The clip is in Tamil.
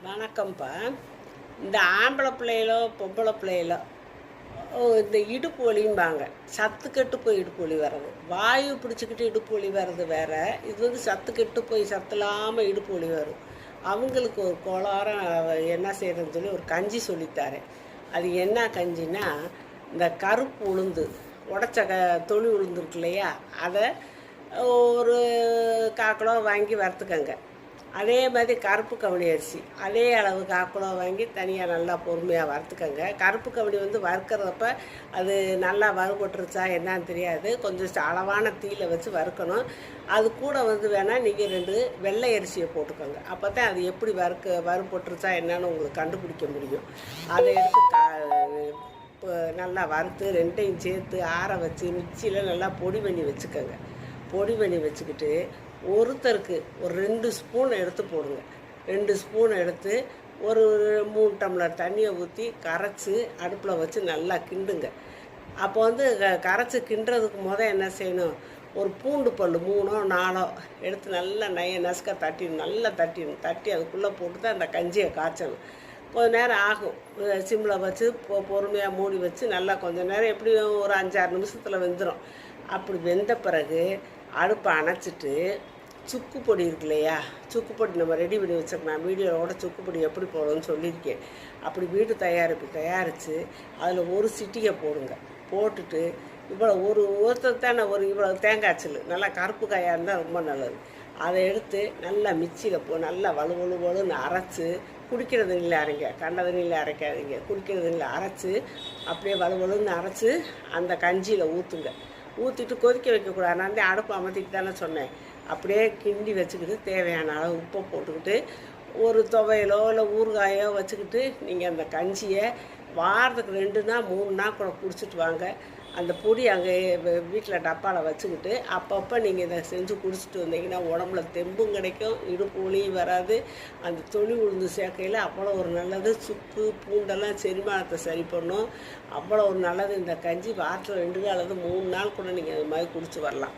வணக்கம்ப்பா. இந்த ஆம்பளை பிள்ளைகளோ பொம்பளை பிள்ளைகளோ இந்த இடுப்பு வலிம்பாங்க. சத்து கெட்டு போய் இடுப்பு வலி வர்றது, வாயு பிடிச்சிக்கிட்டு இடுப்பு வலி வர்றது வேற. இது சத்து கெட்டு போய் சத்து இல்லாமல் இடுப்பு வலி வரும். அவங்களுக்கு ஒரு கோளாரம் என்ன செய்யறதுன்னு சொல்லி ஒரு கஞ்சி சொல்லித்தாரேன். அது என்ன கஞ்சின்னா, இந்த கருப்பு உளுந்து உடச்ச தொழி உளுந்து இருக்கு இல்லையா, அதை ஒரு 1/4 கிலோ வாங்கி வறுத்துக்கங்க. அதே மாதிரி கருப்பு கவுனி அரிசி அதே அளவு 1/4 கிலோ வாங்கி தனியாக நல்லா பொறுமையாக வறுத்துக்கங்க. கருப்பு கவுனி வறுக்கிறப்ப அது நல்லா வறுபட்டுருச்சா என்னான்னு தெரியாது, கொஞ்சம் அளவான தீயில் வச்சு வறுக்கணும். அது கூட வேணால் நீங்கள் 2 வெள்ளை அரிசியை போட்டுக்கோங்க. அப்போ தான் அது எப்படி வறுபட்டுருச்சா என்னன்னு உங்களுக்கு கண்டுபிடிக்க முடியும். அதை எடுத்து நல்லா வறுத்து 2ஐயும் சேர்த்து ஆற வச்சு மிக்சியில் நல்லா பொடி பண்ணி வச்சுக்கோங்க. பொடி பண்ணி வச்சுக்கிட்டு ஒருத்தருக்கு ஒரு 2 ஸ்பூன் எடுத்து போடுங்க. 2 ஸ்பூன் எடுத்து ஒரு 3 டம்ளர் தண்ணியை ஊற்றி கரைச்சி அடுப்பில் வச்சு நல்லா கிண்டுங்க. அப்போ கரைச்சி கிண்டுறதுக்கு என்ன செய்யணும், ஒரு பூண்டு பல் 3ஓ 4ஓ எடுத்து நல்லா நசுக்க தட்டிடணும். நல்லா தட்டி அதுக்குள்ளே போட்டு தான் அந்த கஞ்சியை காய்ச்சணும். கொஞ்சம் நேரம் ஆகும். சிம்மில் வச்சு பொறுமையாக மூடி வச்சு நல்லா கொஞ்சம் நேரம், எப்படியும் ஒரு 5-6 நிமிஷத்தில் வெந்துடும். அப்படி வெந்த பிறகு அடுப்பை அணைச்சிட்டு சுக்கு பொடி இருக்கு இல்லையா, சுக்கு பொடி நம்ம ரெடி பண்ணி வச்சுருக்கேன். வீடியோவோட சுக்கு பொடி எப்படி போடணும்னு சொல்லியிருக்கேன். அப்படி வீட்டு தயாரித்து அதில் ஒரு சிட்டிகை போடுங்க. போட்டுட்டு இவ்வளோ ஒருத்தர் தானே இவ்வளோ தேங்காய் சில்லு நல்லா கருப்பு காயாக இருந்தால் ரொம்ப நல்லது. அதை எடுத்து நல்லா மிக்சியில் நல்லா வலுன்னு அரைச்சி, குடிக்கிற தண்ணியில் அரைங்க, கண்ட தண்ணியில் அரைக்காதீங்க, குடிக்கிற தண்ணியில் அரைச்சி அப்படியே வலுன்னு அரைச்சி அந்த கஞ்சியில் ஊற்றுங்க. ஊற்றிட்டு கொதிக்க வைக்கக்கூடாது. நான் அடுப்பு அமர்த்திட்டு தானே சொன்னேன். அப்படியே கிண்டி வச்சுக்கிட்டு தேவையான அளவு உப்பை போட்டுக்கிட்டு ஒரு துவையலோ இல்லை ஊறுகாயோ வச்சுக்கிட்டு நீங்கள் அந்த கஞ்சியை வாரத்துக்கு 2 நாள் 3 நாள் கூட குடிச்சிட்டு வாங்க. அந்த பொடி அங்கே வீட்டில் டப்பாவில் வச்சுக்கிட்டு அப்பப்போ நீங்கள் இதை செஞ்சு குடிச்சிட்டு வந்தீங்கன்னா உடம்புல தெம்பும் கிடைக்கும், இடுப்பு வலியும் வராது. அந்த தொழி உளுந்து சேர்க்கையில் அவ்வளோ ஒரு நல்லது. சுக்கு பூண்டெல்லாம் செரிமானத்தை சரி பண்ணும். அவ்வளோ ஒரு நல்லது இந்த கஞ்சி. வாரத்தில் 2 நாள் அல்லது 3 நாள் கூட நீங்கள் அது மாதிரி குடிச்சு வரலாம்.